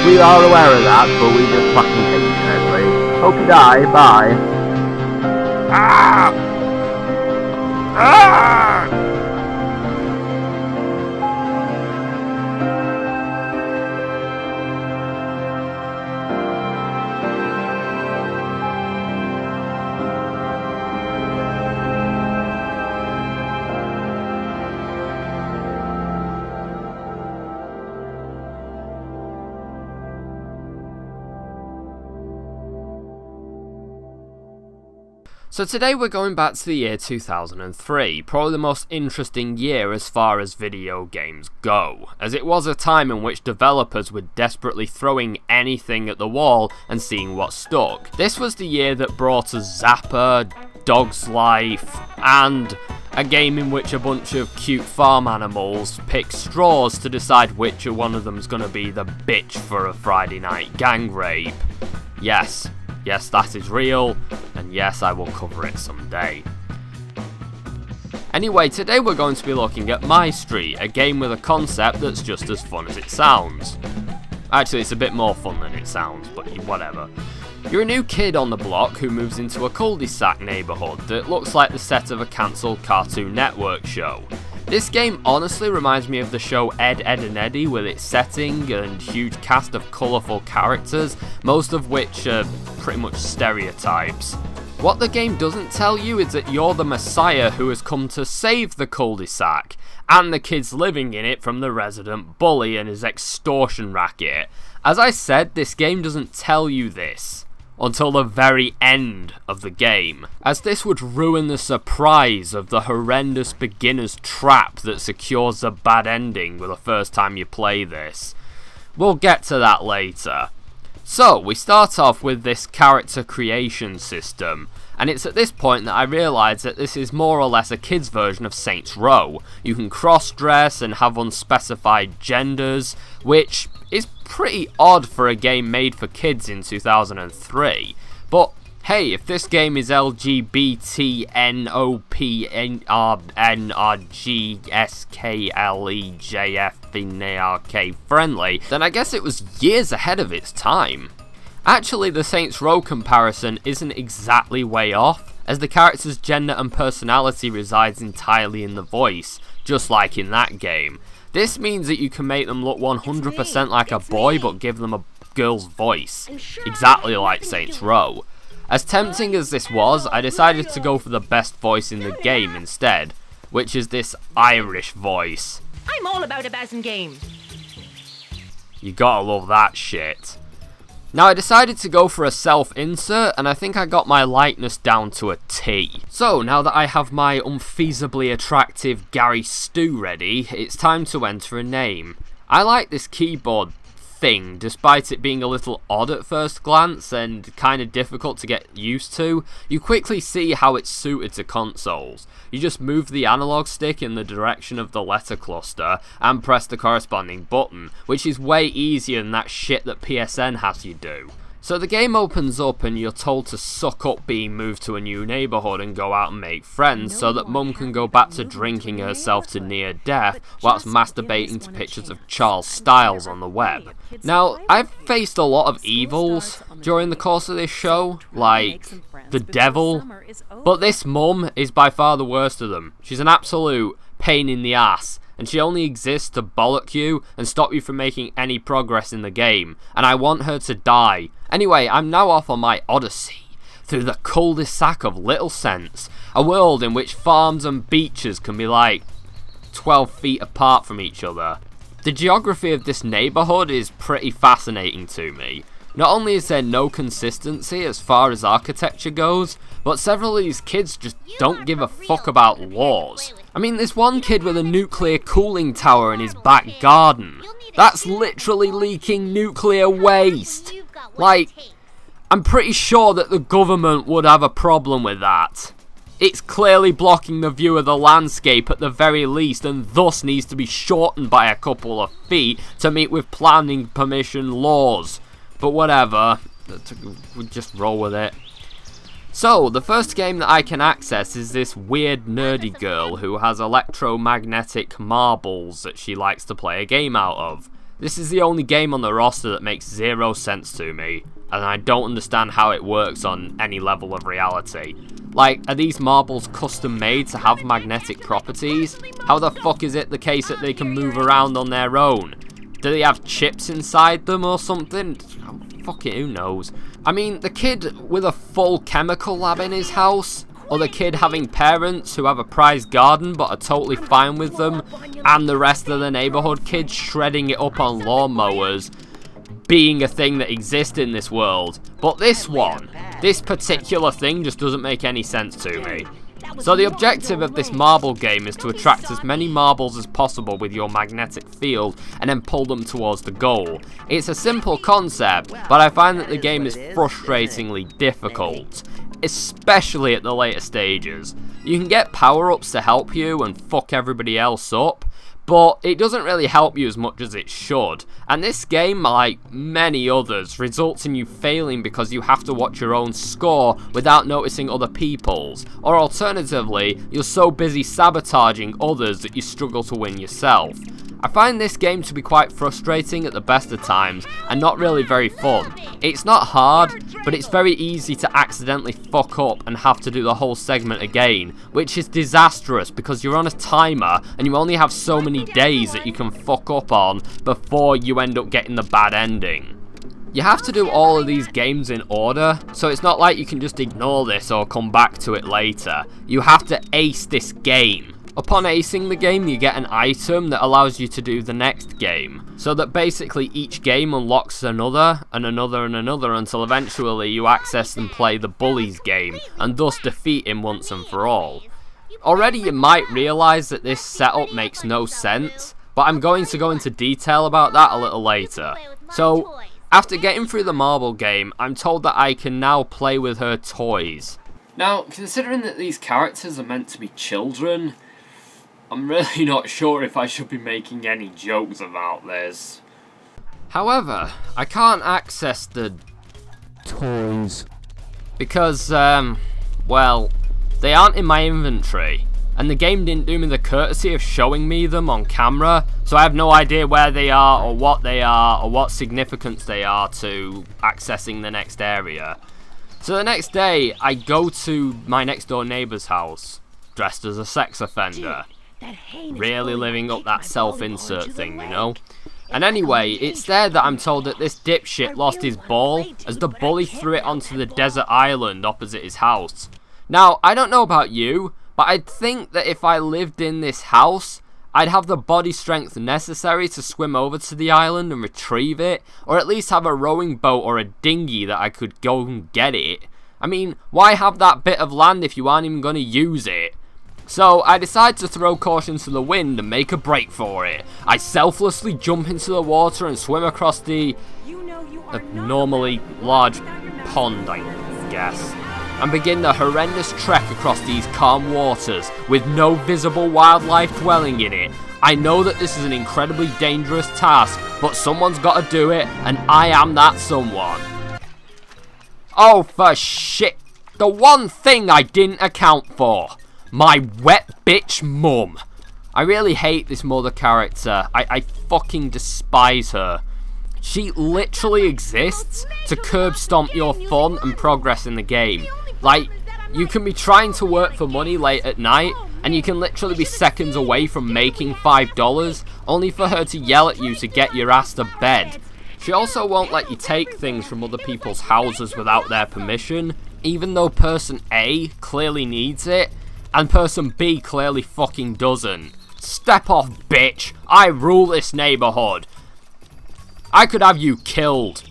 We are aware of that, but we just fucking hate you anyway. Hope you die, bye. Ah! Ah! So today we're going back to the year 2003, probably the most interesting year as far as video games go, as it was a time in which developers were desperately throwing anything at the wall and seeing what stuck. This was the year that brought us Zapper, Dog's Life, and a game in which a bunch of cute farm animals pick straws to decide which one of them is going to be the bitch for a Friday night gang rape. Yes, that is real, and yes, I will cover it someday. Anyway, today we're going to be looking at My Street, a game with a concept that's just as fun as it sounds. Actually, it's a bit more fun than it sounds, but whatever. You're a new kid on the block who moves into a cul-de-sac neighbourhood that looks like the set of a cancelled Cartoon Network show. This game honestly reminds me of the show Ed, Edd and Eddy, with its setting and huge cast of colourful characters, most of which are pretty much stereotypes. What the game doesn't tell you is that you're the messiah who has come to save the cul-de-sac, and the kids living in it from the resident bully and his extortion racket. As I said, this game doesn't tell you this until the very end of the game, as this would ruin the surprise of the horrendous beginner's trap that secures a bad ending with the first time you play this. We'll get to that later. So, we start off with this character creation system, and it's at this point that I realise that this is more or less a kid's version of Saints Row. You can cross-dress and have unspecified genders, which is pretty odd for a game made for kids in 2003. But hey, if this game is LGBTNOPNRGSKLEJFNARK friendly, then I guess it was years ahead of its time. Actually, the Saints Row comparison isn't exactly way off, as the character's gender and personality resides entirely in the voice, just like in that game. This means that you can make them look 100% like a boy but give them a girl's voice, exactly like Saints Row. As tempting as this was, I decided to go for the best voice in the game instead, which is this Irish voice. I'm all about a bassin' game. You gotta love that shit. Now I decided to go for a self-insert, and I think I got my likeness down to a T. So now that I have my unfeasibly attractive Gary Stu ready, it's time to enter a name. I like this keyboard thing, despite it being a little odd at first glance and kind of difficult to get used to. You quickly see how it's suited to consoles. You just move the analog stick in the direction of the letter cluster and press the corresponding button, which is way easier than that shit that PSN has you do. So the game opens up and you're told to suck up being moved to a new neighbourhood and go out and make friends so that mum can go back to drinking herself to near death whilst masturbating to pictures of Charles Styles on the web. Now, I've faced a lot of evils during the course of this show, like the devil, but this mum is by far the worst of them. She's an absolute pain in the ass, and she only exists to bollock you and stop you from making any progress in the game, and I want her to die. Anyway, I'm now off on my odyssey through the cul-de-sac of little sense, a world in which farms and beaches can be like 12 feet apart from each other. The geography of this neighbourhood is pretty fascinating to me. Not only is there no consistency as far as architecture goes, but several of these kids just don't give a fuck about laws. I mean, there's one kid with a nuclear cooling tower in his back garden. That's literally leaking nuclear waste. Like, I'm pretty sure that the government would have a problem with that. It's clearly blocking the view of the landscape at the very least, and thus needs to be shortened by a couple of feet to meet with planning permission laws. But whatever, we'll just roll with it. So, the first game that I can access is this weird nerdy girl who has electromagnetic marbles that she likes to play a game out of. This is the only game on the roster that makes zero sense to me, and I don't understand how it works on any level of reality. Like, are these marbles custom made to have magnetic properties? How the fuck is it the case that they can move around on their own? Do they have chips inside them or something? Oh, fuck it, who knows? I mean, the kid with a full chemical lab in his house, or the kid having parents who have a prized garden but are totally fine with them, and the rest of the neighborhood kids shredding it up on lawnmowers being a thing that exists in this world. But this one, this particular thing just doesn't make any sense to me. So the objective of this marble game is to attract as many marbles as possible with your magnetic field and then pull them towards the goal. It's a simple concept, but I find that the game is frustratingly difficult, especially at the later stages. You can get power-ups to help you and fuck everybody else up, but it doesn't really help you as much as it should. And this game, like many others, results in you failing because you have to watch your own score without noticing other people's. Or alternatively, you're so busy sabotaging others that you struggle to win yourself. I find this game to be quite frustrating at the best of times and not really very fun. It's not hard, but it's very easy to accidentally fuck up and have to do the whole segment again, which is disastrous because you're on a timer and you only have so many days that you can fuck up on before you end up getting the bad ending. You have to do all of these games in order, so it's not like you can just ignore this or come back to it later. You have to ace this game. Upon acing the game, you get an item that allows you to do the next game, so that basically each game unlocks another, and another, and another, until eventually you access and play the bully's game, and thus defeat him once and for all. Already you might realise that this setup makes no sense, but I'm going to go into detail about that a little later. So, after getting through the marble game, I'm told that I can now play with her toys. Now, considering that these characters are meant to be children, I'm really not sure if I should be making any jokes about this. However, I can't access the toys because, well, they aren't in my inventory, and the game didn't do me the courtesy of showing me them on camera, so I have no idea where they are, or what significance they are to accessing the next area. So the next day, I go to my next door neighbour's house, dressed as a sex offender. Really living up that self-insert thing, you know? And anyway, it's there that I'm told that this dipshit lost his ball as the bully threw it onto the desert island opposite his house. Now, I don't know about you, but I'd think that if I lived in this house, I'd have the body strength necessary to swim over to the island and retrieve it, or at least have a rowing boat or a dinghy that I could go and get it. I mean, why have that bit of land if you aren't even going to use it? So, I decide to throw caution to the wind and make a break for it. I selflessly jump into the water and swim across the abnormally large pond, I guess, and begin the horrendous trek across these calm waters with no visible wildlife dwelling in it. I know that this is an incredibly dangerous task, but someone's got to do it, and I am that someone. Oh, for shit. The one thing I didn't account for. My wet bitch mum. I really hate this mother character. I fucking despise her. She literally exists to curb stomp your fun and progress in the game. Like, you can be trying to work for money late at night, and you can literally be seconds away from making $5, only for her to yell at you to get your ass to bed. She also won't let you take things from other people's houses without their permission, even though person A clearly needs it, and person B clearly fucking doesn't. Step off, bitch. I rule this neighborhood. I could have you killed.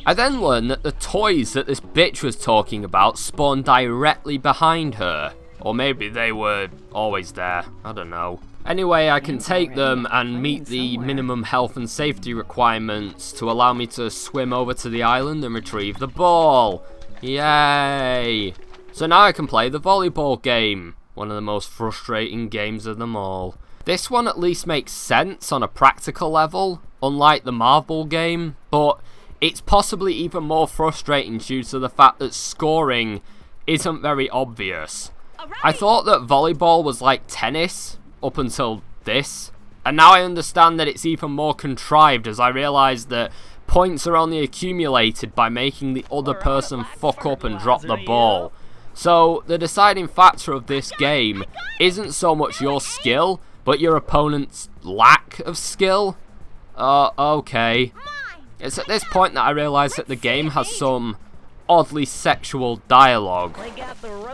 I then learned that the toys that this bitch was talking about spawned directly behind her. Or maybe they were always there. I don't know. Anyway, I can take them and meet the minimum health and safety requirements to allow me to swim over to the island and retrieve the ball. Yay! So now I can play the volleyball game. One of the most frustrating games of them all. This one at least makes sense on a practical level, unlike the marble game, but it's possibly even more frustrating due to the fact that scoring isn't very obvious. I thought that volleyball was like tennis up until this, And now I understand that it's even more contrived, as I realise that points are only accumulated by making the other person fuck up and drop the ball. So the deciding factor of this game isn't so much your skill, but your opponent's lack of skill. Okay. It's at this point that I realise that the game has some oddly sexual dialogue.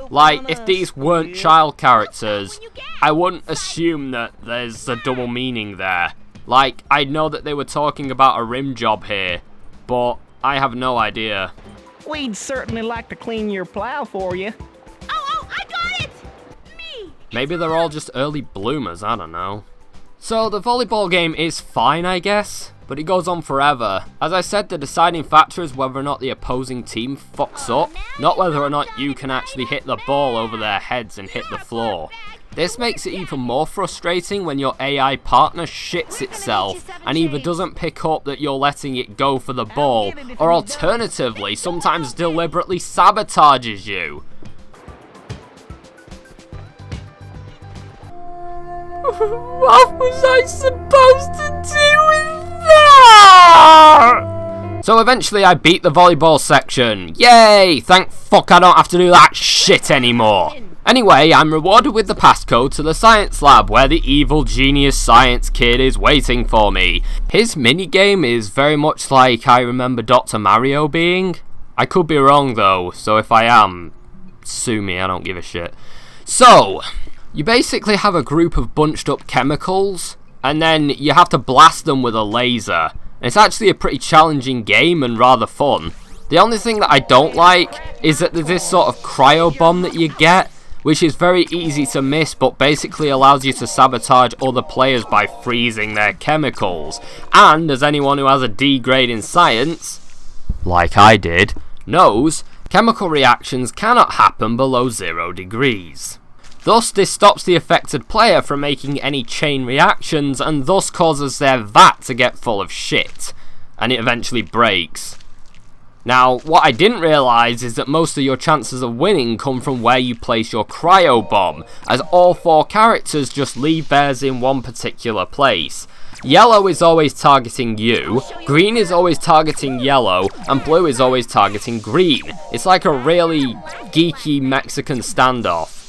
Like, if these weren't child characters, I wouldn't assume that there's a double meaning there. Like, I know that they were talking about a rim job here, but I have no idea. We'd certainly like to clean your plow for you. Oh, I got it! Me! Maybe they're all just early bloomers, I don't know. So, the volleyball game is fine, I guess, but it goes on forever. As I said, the deciding factor is whether or not the opposing team fucks up, not whether or not you can actually hit the ball over their heads and hit the floor. This makes it even more frustrating when your AI partner shits itself and either doesn't pick up that you're letting it go for the ball, or alternatively, sometimes deliberately sabotages you. What was I supposed to do with that? So eventually I beat the volleyball section. Yay! Thank fuck I don't have to do that shit anymore. Anyway, I'm rewarded with the passcode to the science lab where the evil genius science kid is waiting for me. His minigame is very much like I remember Dr. Mario being. I could be wrong though, so if I am, sue me, I don't give a shit. So, you basically have a group of bunched up chemicals, and then you have to blast them with a laser. It's actually a pretty challenging game and rather fun. The only thing that I don't like is that there's this sort of cryo bomb that you get, which is very easy to miss but basically allows you to sabotage other players by freezing their chemicals. And as anyone who has a D grade in science, like I did, knows, chemical reactions cannot happen below 0 degrees. Thus, this stops the affected player from making any chain reactions and thus causes their vat to get full of shit, and it eventually breaks. Now, what I didn't realise is that most of your chances of winning come from where you place your cryo bomb, as all 4 characters just leave theirs in one particular place. Yellow is always targeting you, green is always targeting yellow, and blue is always targeting green. It's like a really geeky Mexican standoff.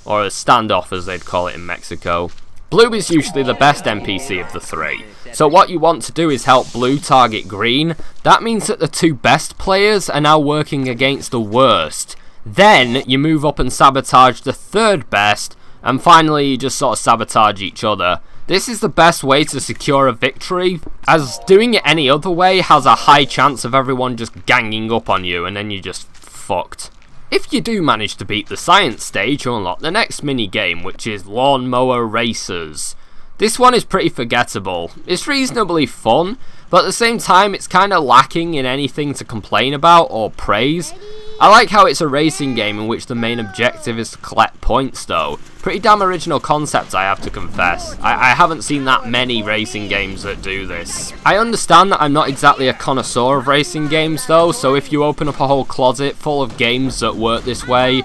Or a standoff as they'd call it in Mexico. Blue is usually the best NPC of the 3, so what you want to do is help blue target green. That means that the 2 best players are now working against the worst. Then you move up and sabotage the 3rd best, and finally you just sort of sabotage each other. This is the best way to secure a victory, as doing it any other way has a high chance of everyone just ganging up on you and then you're just fucked. If you do manage to beat the science stage, you unlock the next mini-game, which is Lawnmower Races. This one is pretty forgettable. It's reasonably fun, but at the same time it's kinda lacking in anything to complain about or praise. I like how it's a racing game in which the main objective is to collect points though. Pretty damn original concept, I have to confess. I haven't seen that many racing games that do this. I understand that I'm not exactly a connoisseur of racing games though, so if you open up a whole closet full of games that work this way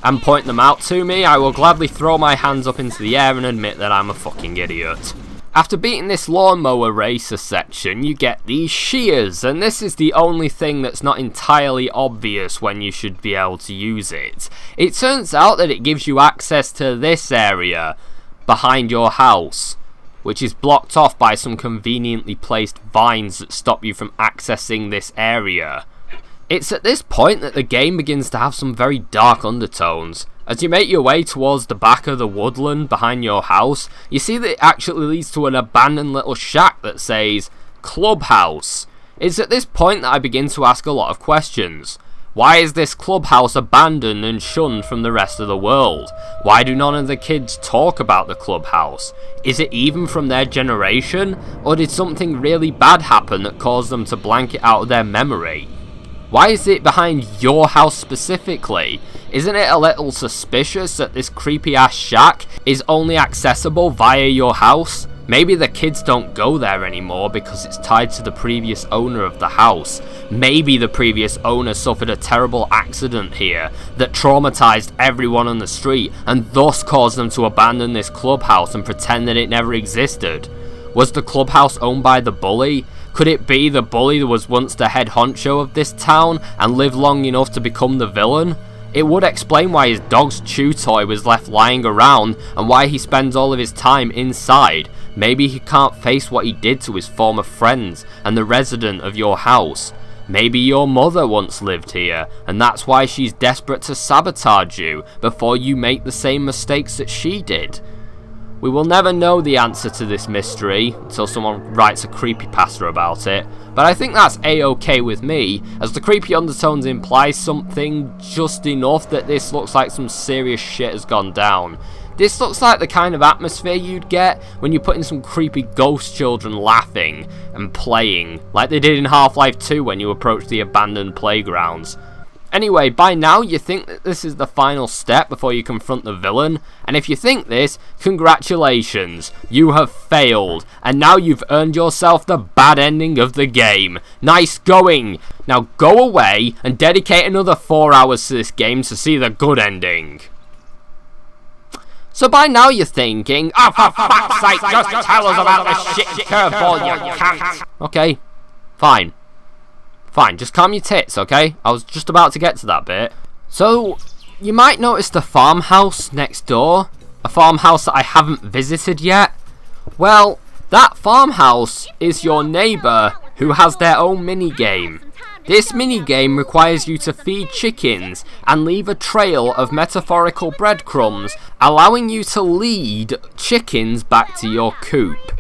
and point them out to me, I will gladly throw my hands up into the air and admit that I'm a fucking idiot. After beating this Lawnmower Racer section, you get these shears, and this is the only thing that's not entirely obvious when you should be able to use it. It turns out that it gives you access to this area behind your house, which is blocked off by some conveniently placed vines that stop you from accessing this area. It's at this point that the game begins to have some very dark undertones. As you make your way towards the back of the woodland behind your house, you see that it actually leads to an abandoned little shack that says, Clubhouse. It's at this point that I begin to ask a lot of questions. Why is this clubhouse abandoned and shunned from the rest of the world? Why do none of the kids talk about the clubhouse? Is it even from their generation? Or did something really bad happen that caused them to blank it out of their memory? Why is it behind your house specifically? Isn't it a little suspicious that this creepy ass shack is only accessible via your house? Maybe the kids don't go there anymore because it's tied to the previous owner of the house. Maybe the previous owner suffered a terrible accident here that traumatized everyone on the street and thus caused them to abandon this clubhouse and pretend that it never existed. Was the clubhouse owned by the bully? Could it be the bully that was once the head honcho of this town and lived long enough to become the villain? It would explain why his dog's chew toy was left lying around and why he spends all of his time inside. Maybe he can't face what he did to his former friends and the resident of your house. Maybe your mother once lived here and that's why she's desperate to sabotage you before you make the same mistakes that she did. We will never know the answer to this mystery until someone writes a creepypasta about it, but I think that's a-okay with me, as the creepy undertones imply something just enough that this looks like some serious shit has gone down. This looks like the kind of atmosphere you'd get when you put in some creepy ghost children laughing and playing, like they did in Half-Life 2 when you approach the abandoned playgrounds. Anyway, by now you think that this is the final step before you confront the villain, and if you think this, congratulations, you have failed, and now you've earned yourself the bad ending of the game. Nice going! Now go away and dedicate another 4 hours to this game to see the good ending. So by now you're thinking, oh for fuck's sake, just tell us about the shit curveball, you cunt! Okay, fine. Fine, just calm your tits, okay? I was just about to get to that bit. So, you might notice the farmhouse next door. A farmhouse that I haven't visited yet. Well, that farmhouse is your neighbour who has their own minigame. This minigame requires you to feed chickens and leave a trail of metaphorical breadcrumbs, allowing you to lead chickens back to your coop.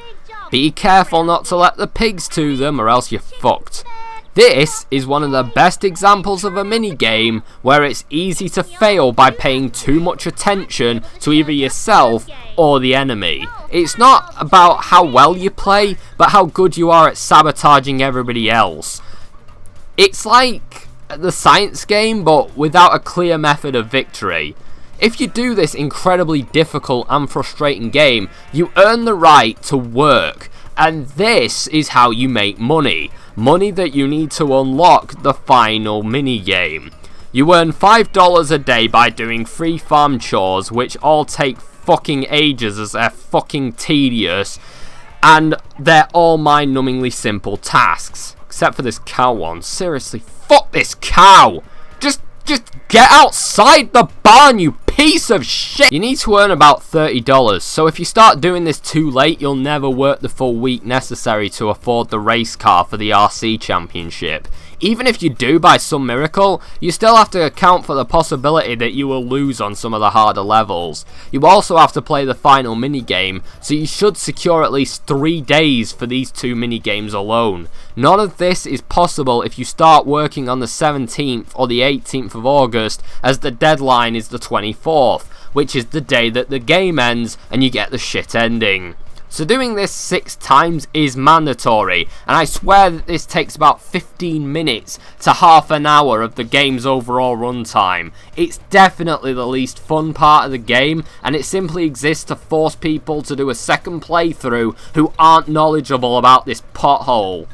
Be careful not to let the pigs to them or else you're fucked. This is one of the best examples of a minigame where it's easy to fail by paying too much attention to either yourself or the enemy. It's not about how well you play, but how good you are at sabotaging everybody else. It's like the science game, but without a clear method of victory. If you do this incredibly difficult and frustrating game, you earn the right to work. And this is how you make money. Money that you need to unlock the final minigame. You earn $5 a day by doing 3 farm chores, which all take fucking ages as they're fucking tedious. And they're all mind-numbingly simple tasks. Except for this cow one. Seriously, fuck this cow! Just get outside the barn, you piece of shit! You need to earn about $30, so if you start doing this too late, you'll never work the full week necessary to afford the race car for the RC Championship. Even if you do by some miracle, you still have to account for the possibility that you will lose on some of the harder levels. You also have to play the final minigame, so you should secure at least 3 days for these 2 minigames alone. None of this is possible if you start working on the 17th or the 18th of August, as the deadline is the 24th, which is the day that the game ends and you get the shit ending. So doing this 6 times is mandatory, and I swear that this takes about 15 minutes to half an hour of the game's overall runtime. It's definitely the least fun part of the game, and it simply exists to force people to do a second playthrough who aren't knowledgeable about this pothole.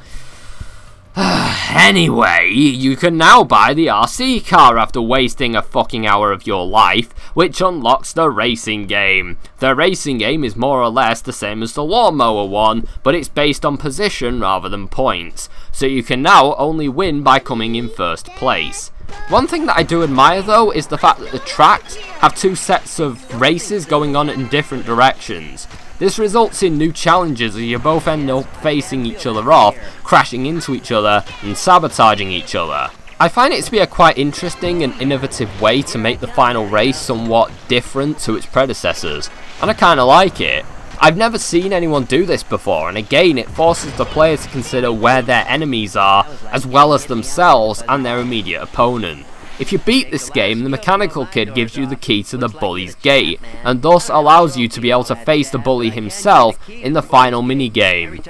Anyway, you can now buy the RC car after wasting a fucking hour of your life, which unlocks the racing game. The racing game is more or less the same as the lawnmower one, but it's based on position rather than points, so you can now only win by coming in first place. One thing that I do admire though is the fact that the tracks have 2 sets of races going on in different directions. This results in new challenges as you both end up facing each other off, crashing into each other, and sabotaging each other. I find it to be a quite interesting and innovative way to make the final race somewhat different to its predecessors, and I kinda like it. I've never seen anyone do this before, and again it forces the player to consider where their enemies are, as well as themselves and their immediate opponent. If you beat this game, the mechanical kid gives you the key to the bully's gate, and thus allows you to be able to face the bully himself in the final minigame.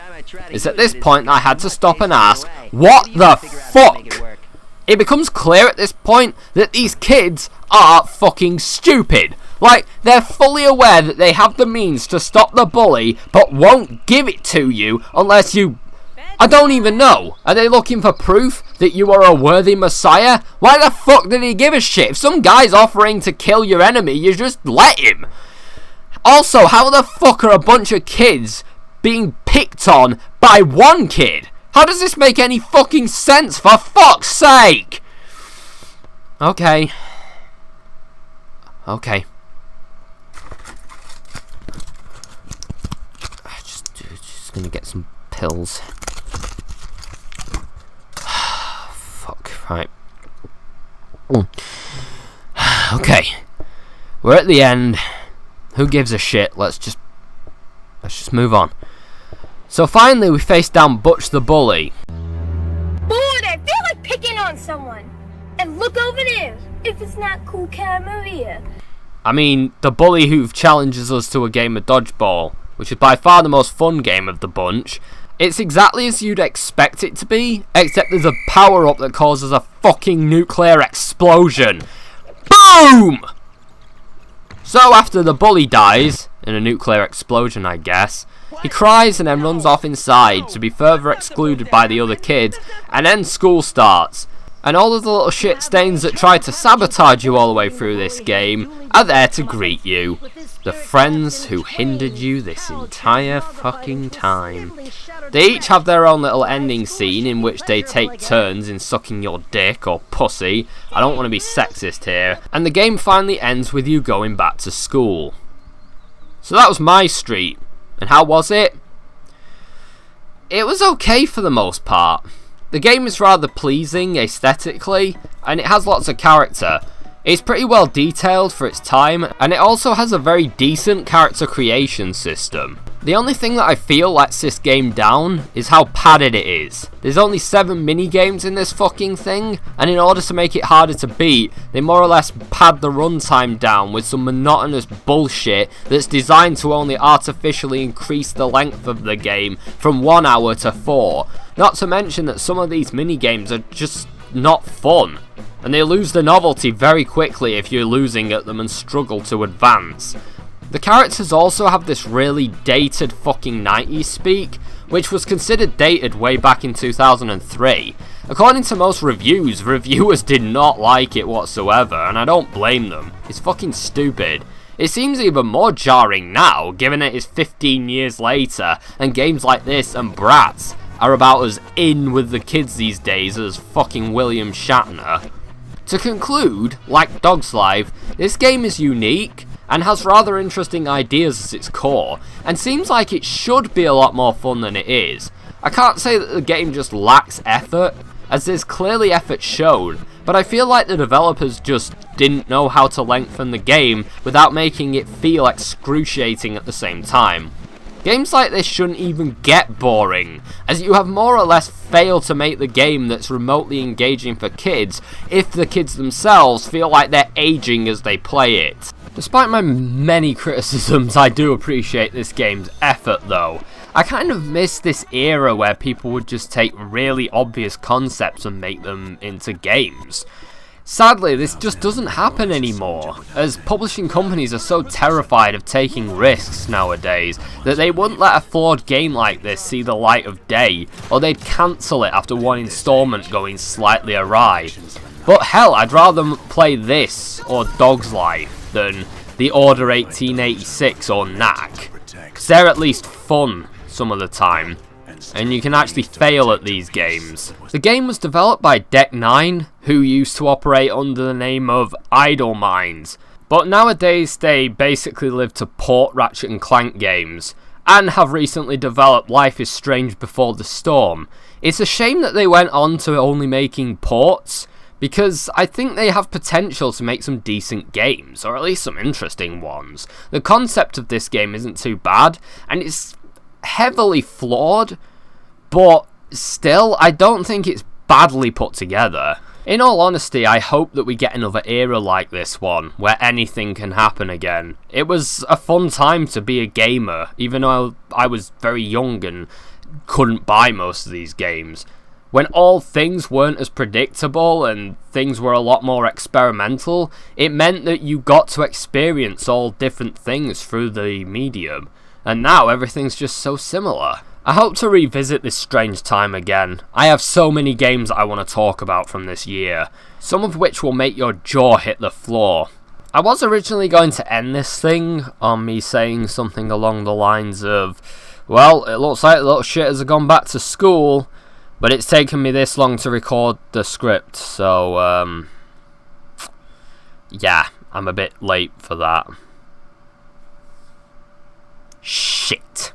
It's at this point that I had to stop and ask, what the fuck? It becomes clear at this point that these kids are fucking stupid. Like, they're fully aware that they have the means to stop the bully, but won't give it to you unless you... I don't even know. Are they looking for proof that you are a worthy messiah? Why the fuck did he give a shit? If some guy's offering to kill your enemy, you just let him. Also, how the fuck are a bunch of kids being picked on by one kid? How does this make any fucking sense, for fuck's sake? Okay. Okay. Just gonna get some pills. Fuck, right. Okay. We're at the end. Who gives a shit? Let's just move on. So finally we face down Butch the bully. Boy, I feel like picking on someone. And look over there. If it's not Cool Cat Maria. I mean, the bully who challenges us to a game of dodgeball, which is by far the most fun game of the bunch. It's exactly as you'd expect it to be, except there's a power-up that causes a fucking nuclear explosion. Boom! So after the bully dies, in a nuclear explosion I guess, he cries and then runs off inside to be further excluded by the other kids, and then school starts. And all of the little shit stains that try to sabotage you all the way through this game are there to greet you. The friends who hindered you this entire fucking time. They each have their own little ending scene in which they take turns in sucking your dick or pussy. I don't want to be sexist here. And the game finally ends with you going back to school. So that was my street. And how was it? It was okay for the most part. The game is rather pleasing aesthetically, and it has lots of character. It's pretty well detailed for its time, and it also has a very decent character creation system. The only thing that I feel lets this game down is how padded it is. There's only 7 minigames in this fucking thing, and in order to make it harder to beat, they more or less pad the runtime down with some monotonous bullshit that's designed to only artificially increase the length of the game from 1 hour to 4. Not to mention that some of these minigames are just not fun, and they lose the novelty very quickly if you're losing at them and struggle to advance. The characters also have this really dated fucking 90s speak, which was considered dated way back in 2003. According to most reviews, reviewers did not like it whatsoever, and I don't blame them. It's fucking stupid. It seems even more jarring now, given it is 15 years later, and games like this and Bratz are about as in with the kids these days as fucking William Shatner. To conclude, like Dog's Life, this game is unique and has rather interesting ideas at its core, and seems like it should be a lot more fun than it is. I can't say that the game just lacks effort, as there's clearly effort shown, but I feel like the developers just didn't know how to lengthen the game without making it feel excruciating at the same time. Games like this shouldn't even get boring, as you have more or less failed to make the game that's remotely engaging for kids if the kids themselves feel like they're aging as they play it. Despite my many criticisms, I do appreciate this game's effort though. I kind of miss this era where people would just take really obvious concepts and make them into games. Sadly, this just doesn't happen anymore, as publishing companies are so terrified of taking risks nowadays that they wouldn't let a flawed game like this see the light of day, or they'd cancel it after one installment going slightly awry. But hell, I'd rather play this or Dog's Life than The Order 1886 or Knack, because they're at least fun some of the time, and you can actually fail at these games. The game was developed by Deck 9, who used to operate under the name of Idle Minds, but nowadays they basically live to port Ratchet & Clank games, and have recently developed Life is Strange Before the Storm. It's a shame that they went on to only making ports, because I think they have potential to make some decent games, or at least some interesting ones. The concept of this game isn't too bad, and it's heavily flawed, but still, I don't think it's badly put together. In all honesty, I hope that we get another era like this one, where anything can happen again. It was a fun time to be a gamer, even though I was very young and couldn't buy most of these games. When all things weren't as predictable and things were a lot more experimental, it meant that you got to experience all different things through the medium. And now everything's just so similar. I hope to revisit this strange time again. I have so many games I want to talk about from this year, some of which will make your jaw hit the floor. I was originally going to end this thing on me saying something along the lines of, well, it looks like the little shit has gone back to school, but it's taken me this long to record the script, so, yeah, I'm a bit late for that. Shit.